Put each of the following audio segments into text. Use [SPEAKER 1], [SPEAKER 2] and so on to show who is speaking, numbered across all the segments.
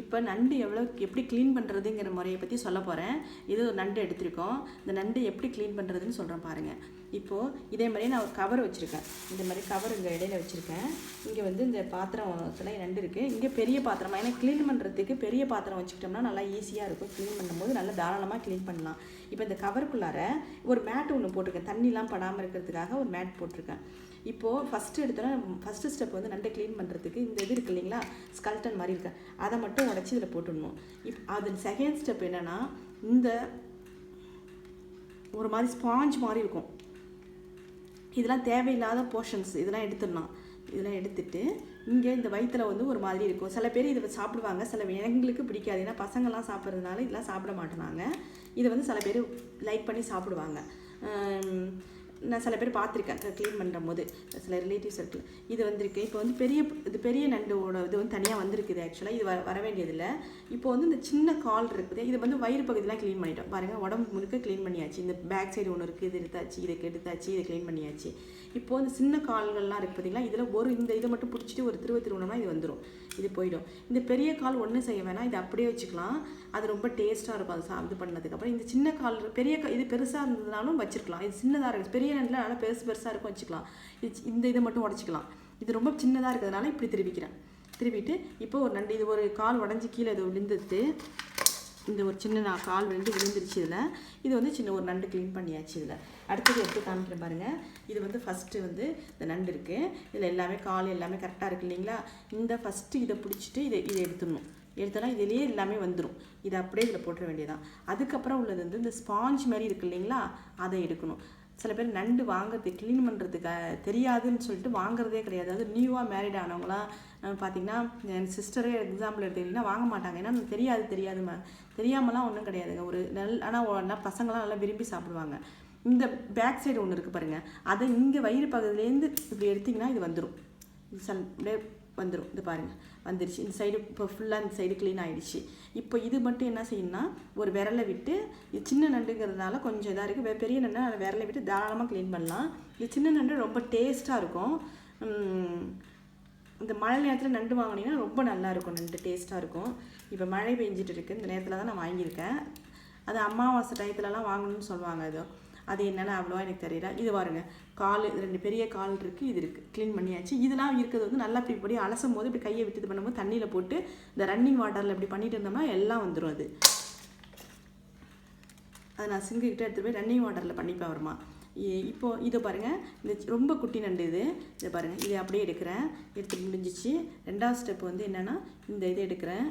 [SPEAKER 1] இப்போ நண்டு எப்படி க்ளீன் பண்ணுறதுங்கிற முறையை பற்றி சொல்ல போகிறேன். இது ஒரு நண்டு எடுத்திருக்கோம். இந்த நண்டு எப்படி க்ளீன் பண்ணுறதுன்னு சொல்கிறேன் பாருங்கள். இப்போது இதே மாதிரி நான் ஒரு கவர் வச்சுருக்கேன். இந்த மாதிரி கவர் இங்கே இடையில வச்சுருக்கேன். இங்கே வந்து இந்த பாத்திரத்தில் நண்டு இருக்குது. இங்கே பெரிய பாத்திரமா, ஏன்னா க்ளீன் பண்ணுறதுக்கு பெரிய பாத்திரம் வச்சுக்கிட்டோம்னா நல்லா ஈஸியாக இருக்கும். க்ளீன் பண்ணும்போது நல்லா தாராளமாக க்ளீன் பண்ணலாம். இப்போ இந்த கவருக்குள்ளார ஒரு மேட் ஒன்று போட்டிருக்கேன். தண்ணிலாம் படாமல் இருக்கிறதுக்காக ஒரு மேட் போட்டிருக்கேன். இப்போது ஃபஸ்ட்டு ஸ்டெப் வந்து நண்டை க்ளீன் பண்ணுறதுக்கு இந்த இது இருக்குது இல்லைங்களா, ஸ்கல்டன் மாதிரி இருக்குது, அதை மட்டும் உடச்சி இதில் போட்டுடணும். அது செகண்ட் ஸ்டெப் என்னென்னா, இந்த ஒரு மாதிரி ஸ்பாஞ்ச் மாதிரி இருக்கும், இதெல்லாம் தேவையில்லாத போர்ஷன்ஸ் இதெல்லாம் எடுத்துடணும். இதெல்லாம் எடுத்துட்டு இங்கே இந்த வயிற்றில் வந்து ஒரு மாதிரி இருக்கும். சில பேர் இதை சாப்பிடுவாங்க, சில எங்களுக்கு பிடிக்காது. ஏன்னா பசங்கள்லாம் சாப்பிட்றதுனால இதெல்லாம் சாப்பிட மாட்டேனாங்க. இதை வந்து சில பேர் லைக் பண்ணி சாப்பிடுவாங்க. நான் சில பேர் பார்த்துருக்கேன் க்ளீன் பண்ணுற போது, சில ரிலேட்டிவ்ஸ் இருக்குது. இது வந்திருக்கு. இப்போ வந்து பெரிய நண்டோட இது வந்து தனியாக வந்திருக்குது. ஆக்சுவலாக இது வர வேண்டியதில்லை. இப்போ வந்து இந்த சின்ன கால் இருக்குது, இது வந்து வயிறு பகுதியெலாம் க்ளீன் பண்ணிட்டோம் பாருங்கள். உடம்பு முழுக்க க்ளீன் பண்ணியாச்சு. இந்த பேக் சைடு ஒன்று இருக்குது, இது எடுத்தாச்சு, இதை க்ளீன் பண்ணியாச்சு. இப்போது இந்த சின்ன கால்கள்லாம் இருக்குது பார்த்தீங்களா, இதில் இந்த இதை மட்டும் பிடிச்சிட்டு ஒரு திருவினோம்னா இது வந்துடும், இது போயிடும். இந்த பெரிய கால் ஒன்றும் செய்ய வேணாம், இது அப்படியே வச்சுக்கலாம். அது ரொம்ப டேஸ்ட்டாக இருக்கும். அது இது பண்ணதுக்கப்புறம் இந்த சின்ன கால் இது பெருசாக இருந்ததுனாலும் வச்சுருக்கலாம். இது சின்னதாக இருக்குது. பெரிய நண்டில் நல்லா பெருசாக இருக்கும், வச்சுக்கலாம். இந்த இதை மட்டும் உடச்சிக்கலாம். இது ரொம்ப சின்னதாக இருக்கிறதுனால இப்படி திருவிட்டு இப்போ ஒரு நண்டு, இது ஒரு கால் உடஞ்சி கீழே இது விழுந்துட்டு, இந்த ஒரு சின்ன கால் விழுந்துருச்சு. இது வந்து சின்ன ஒரு நண்டு க்ளீன் பண்ணியாச்சு. அடுத்தது எடுத்து காமிக்கிறேன் பாருங்கள். இது வந்து ஃபஸ்ட்டு வந்து இந்த நண்டு இருக்குது. இதில் எல்லாமே கால் எல்லாமே கரெக்டாக இருக்குது இல்லைங்களா. இந்த ஃபஸ்ட்டு இதை பிடிச்சிட்டு இதை எடுத்தோன்னா இதுலேயே எல்லாமே வந்துடும். இதை அப்படியே இதில் போட்டுற வேண்டியதான். அதுக்கப்புறம் உள்ளது வந்து இந்த ஸ்பாஞ்ச் மாதிரி இருக்குது இல்லைங்களா, அதை எடுக்கணும். சில பேர் நண்டு வாங்குறது க்ளீன் பண்ணுறதுக்கு தெரியாதுன்னு சொல்லிட்டு வாங்குறதே கிடையாது. அது நியூவாக மேரிட் ஆனவங்களாம் பார்த்திங்கன்னா, என் சிஸ்டரே எக்ஸாம்பிள் எடுத்துக்கிட்டிங்கன்னா வாங்க மாட்டாங்க. ஏன்னா தெரியாமலாம் ஒன்றும் கிடையாதுங்க. ஆனால் பசங்களாம் நல்லா விரும்பி சாப்பிடுவாங்க. இந்த பேக் சைடு ஒன்று இருக்குது பாருங்கள், அதை இங்கே வயிறு பகுதியிலேருந்து இப்படி எடுத்திங்கன்னா இது வந்துடும். அப்படியே வந்துடும். இது பாருங்கள் வந்துடுச்சு. இந்த சைடு இப்போ ஃபுல்லாக இந்த சைடு க்ளீன் ஆகிடுச்சு. இப்போ இது மட்டும் என்ன செய்யணும்னா, ஒரு விரலை விட்டு, இது சின்ன நண்டுங்கிறதுனால கொஞ்சம் இதாக இருக்குது. பெரிய நண்டு அதை விரலை விட்டு தாராளமாக க்ளீன் பண்ணலாம். இது சின்ன நண்டு ரொம்ப டேஸ்ட்டாக இருக்கும். இந்த மழை நேரத்தில் நண்டு வாங்கினீங்கன்னா ரொம்ப நல்லாயிருக்கும். நண்டு டேஸ்ட்டாக இருக்கும். இப்போ மழை பெஞ்சிட்டு இருக்குது. இந்த நேரத்தில் தான் நான் வாங்கியிருக்கேன். அது அமாவாசை டயத்துலலாம் வாங்கணும்னு சொல்லுவாங்க. அது என்னென்னா அவ்வளோவா எனக்கு தெரியல. இது பாருங்க, கால் 2 பெரிய கால் இருக்குது, இது இருக்குது, க்ளீன் பண்ணியாச்சு. இதெல்லாம் இருக்கிறது வந்து நல்லா இப்படி அலசும் போது இப்படி கையை விட்டு இது பண்ணும்போது தண்ணியில் போட்டு இந்த ரன்னிங் வாட்டரில் இப்படி பண்ணிட்டு இருந்தோம்னா எல்லாம் வந்துடும். அது நான் சிங்கிக்கிட்ட எடுத்துகிட்டு போய் ரன்னிங் வாட்டரில் பண்ணிப்பேன் வருமா. இப்போது இதை பாருங்கள், இந்த ரொம்ப குட்டி நண்டு இதை பாருங்கள், இதை அப்படியே எடுத்து முடிஞ்சிச்சு. ரெண்டாவது ஸ்டெப் வந்து என்னென்னா, இந்த இதை எடுக்கிறேன்,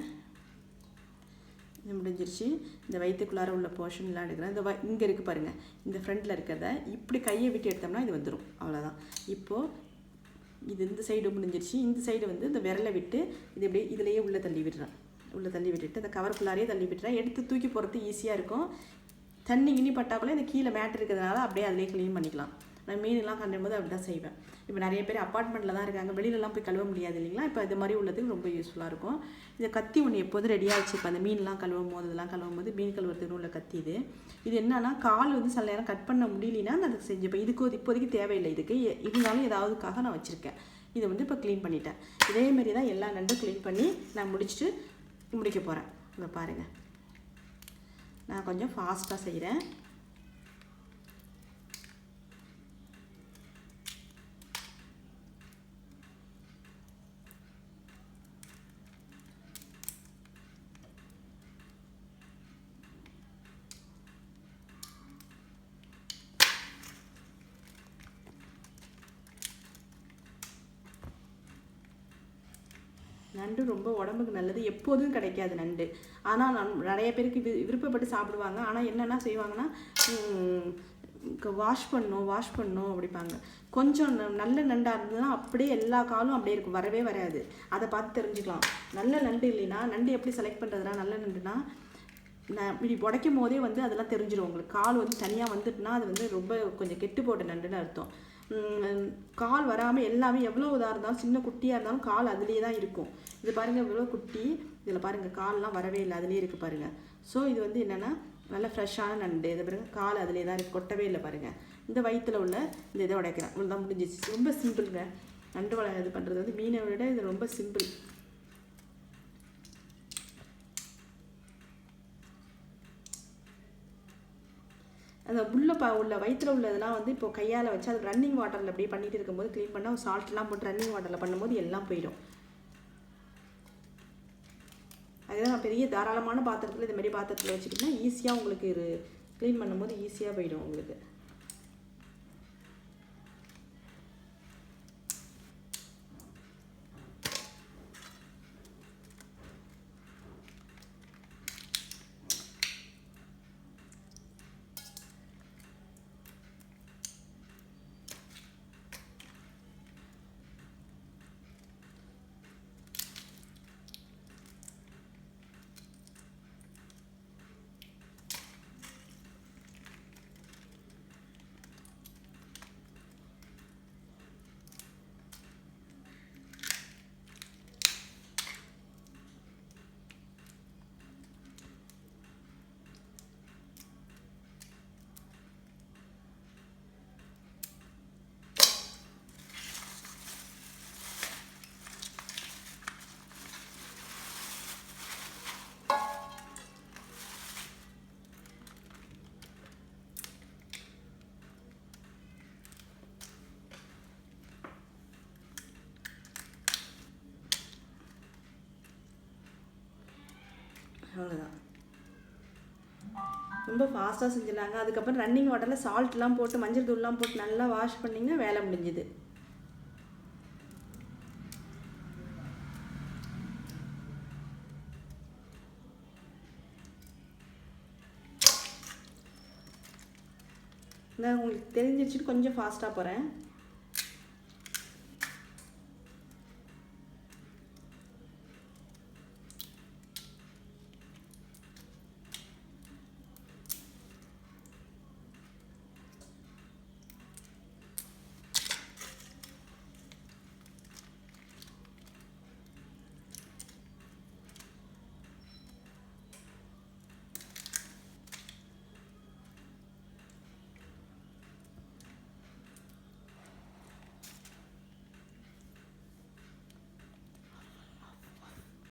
[SPEAKER 1] இது முடிஞ்சிருச்சு. இந்த வயிற்றுக்குள்ளார உள்ள போர்ஷன்லாம் எடுக்கிறேன். இங்கே இருக்குது பாருங்கள், இந்த ஃப்ரண்ட்டில் இருக்கிறத இப்படி கையை விட்டு எடுத்தோம்னா இது வந்துடும். அவ்வளோதான். இப்போது இது இந்த சைடு முடிஞ்சிருச்சு. இந்த சைடு வந்து இந்த விரலை விட்டு இது இப்படி இதிலேயே உள்ளே தள்ளி விட்டுட்டு அந்த கவருக்குள்ளாரையே தள்ளி விட்டுறேன். எடுத்து தூக்கி போகிறது ஈஸியாக இருக்கும். தண்ணி கிண்ணி பட்டாக்குள்ளே இந்த கீழே மேட் இருக்கிறதுனால அப்படியே அதிலே க்ளீன் பண்ணிக்கலாம். நான் மீனெல்லாம் கண்டும்போது அப்படி தான் செய்வேன். இப்போ நிறைய பேர் அப்பார்ட்மெண்ட்டில் தான் இருக்காங்க, வெளியிலலாம் போய் கழுவ முடியாது இல்லைங்களா. இப்போ இது மாதிரி உள்ளதுக்கு ரொம்ப யூஸ்ஃபுல்லாக இருக்கும். இந்த கத்தி ஒன்று எப்போதும் ரெடியாக வச்சு, இப்போ அந்த மீன்லாம் கழுவும் போது மீன் கழுவுறதுக்கு உள்ள கத்தி இது என்னன்னா, கால் வந்து சில நேரம் கட் பண்ண முடியலன்னா நான் அதை செஞ்சுப்பேன். இப்போதைக்கு தேவையில்லை. இருந்தாலும் ஏதாவதுக்காக நான் வச்சுருக்கேன். இதை வந்து இப்போ க்ளீன் பண்ணிட்டேன். இதேமாரி தான் எல்லா நண்டும் க்ளீன் பண்ணி நான் முடிக்க போகிறேன். இதை பாருங்கள், நான் கொஞ்சம் ஃபாஸ்ட்டாக செய்கிறேன். நண்டு ரொம்ப உடம்புக்கு நல்லது. எப்போதும் கிடைக்காது நண்டு. ஆனால் நிறைய பேருக்கு விருப்பப்பட்டு சாப்பிடுவாங்க. ஆனால் என்னென்னா செய்வாங்கன்னா, வாஷ் பண்ணும் அப்படிப்பாங்க. கொஞ்சம் நல்ல நண்டாக இருந்ததுன்னா அப்படியே எல்லா காலும் அப்படியே இருக்கும், வரவே வராது. அதை பார்த்து தெரிஞ்சுக்கலாம். நல்ல நண்டு இல்லைன்னா, நண்டு எப்படி செலக்ட் பண்ணுறதுனா, நல்ல நண்டுனா நான் இப்படி உடைக்கும் போதே வந்து அதெல்லாம் தெரிஞ்சிடும் உங்களுக்கு. கால் வந்து தனியாக வந்துட்டுனா அது வந்து ரொம்ப கொஞ்சம் கெட்டு போட்ட நண்டுன்னு அர்த்தம். கால் வராமல் எல்லாமே எவ்வளோ இதாக இருந்தாலும், சின்ன குட்டியாக இருந்தாலும் கால் அதுலேயே தான் இருக்கும். இது பாருங்கள் இவ்வளோ குட்டி, இதில் பாருங்கள் கால்லாம் வரவே இல்லை, அதுலேயே இருக்குது பாருங்கள். ஸோ இது வந்து என்னென்னா நல்ல ஃப்ரெஷ்ஷான நண்டு. இதை பாருங்கள், கால் அதிலே தான் இருக்குது, கொட்டவே இல்லை பாருங்கள். இந்த வயிற்றில் உள்ள இந்த இதை உடைக்கிறேன், இவ்வளோ தான் முடிஞ்சிச்சு. ரொம்ப சிம்பிளுங்க. நண்டு இது பண்ணுறது வந்து மீனை விட இது ரொம்ப சிம்பிள். அந்த உள்ள வயிற்றில் உள்ளதெல்லாம் வந்து இப்போ கையால் வச்சு அது ரன்னிங் வாட்டரில் அப்படியே பண்ணிட்டு இருக்கும்போது க்ளீன் பண்ணால் சால்ட்லாம் போட்டு ரன்னிங் வாட்டரில் பண்ணும்போது எல்லாம் போயிடும். அதுதான் நான் பெரிய தாராளமான பாத்திரத்தில் இது மாதிரி பாத்திரத்தில் வச்சுக்கிட்டேன்னா ஈஸியாக உங்களுக்கு க்ளீன் பண்ணும்போது ஈஸியாக போயிடும் உங்களுக்கு. அவ்வளோதான். ரொம்ப ஃபாஸ்ட்டாக செஞ்சிடலாங்க. அதுக்கப்புறம் ரன்னிங் வாட்டரில் சால்ட்லாம் போட்டு மஞ்சள் தூள்லாம் போட்டு நல்லா வாஷ் பண்ணிங்கன்னா வேலை முடிஞ்சுது. நான் உங்களுக்கு தெரிஞ்சிருச்சுட்டு கொஞ்சம் ஃபாஸ்ட்டாக போகிறேன்.